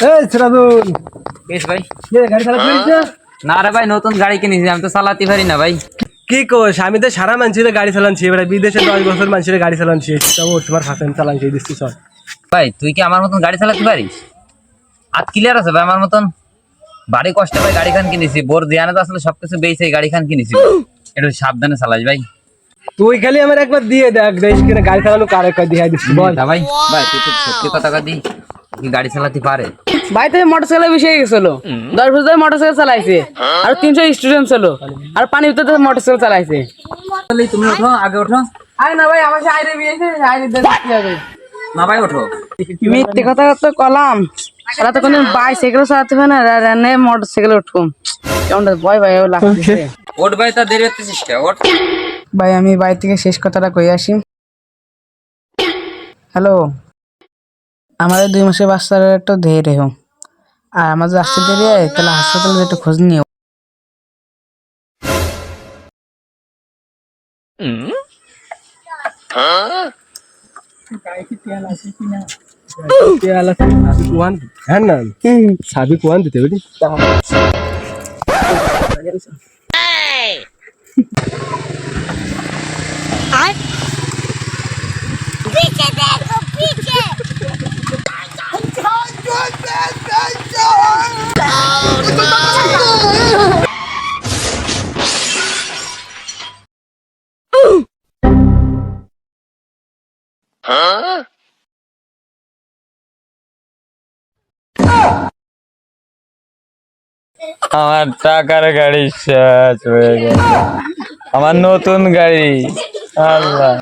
এই সিরাজুল, বেশ ভাই। গাড়ি চালাতে পারিস না? না রে ভাই, নতুন গাড়ি কিনেছি, আমি তো চালাতে পারি না ভাই। কি কোস, আমি তো সারা মানুষের গাড়ি চালাচ্ছি, এবার বিদেশে 10 বছর মানুষের গাড়ি চালাচ্ছি, তবু তোমার ফাঁসেন চালাচ্ছি দিচ্ছি সব। ভাই তুই কি আমার মতন গাড়ি চালাতে পারিস? আর ক্লিয়ার আছে ভাই আমার মতন? বাড়ি কষ্টে ভাই গাড়ি খান কিনেছি, বোর দিয়ানে তো আসলে সবকিছু বেঁচে গাড়ি খান কিনেছি। একটু সাবধানে চালাস ভাই। তুই খালি আমার একবার দিয়ে দেখ, দেশ কিনা গাড়ি চালানো কারে কয় দিয়ে দিচ্ছি বল। না ভাই, ভাই তুই তো সত্যি কথা দি, কি গাড়ি চালাতে পারে? ভাই তো মোটরসাইকেল বিষয়ে গেছিল, 10 বছর মোটরসাইকেল চালাইছে, আর 300 স্টুডেন্ট ছিল, আর পানি ভিতরে মোটরসাইকেল চালাইছে। তুমি ওঠো, আগে ওঠো। আরে না ভাই, আমার আইরে বিয়েছে, আইরে দেখতে হবে না ভাই ওঠো। মিথ্যে কথা তো কলাম, সারা তো কোনদিন বাইসাইকেল চালাতে হবে না, রানে মোটরসাইকেল উঠবো কেমন ভয় ভাই লাগছে। ওঠ ভাই, তা দেরি হচ্ছিস কে? ওঠ ভাই আমি বাড়ি থেকে শেষ কথাটা কই আসি। হ্যালো, আমাদের 2 মাসের বাচ্চারা একটু ধেয়ে রেখো, আর আমার যে আসতে দেরি হয় তাহলে হাসপাতালে একটু খোঁজ নিও। হ্যাঁ না সাবি কোয়ান দিতে বেটি। पीछे देखो पीछे আমার টাকার গাড়ি শেষ হয়ে গেল, আমার নতুন গাড়ি। আল্লাহ।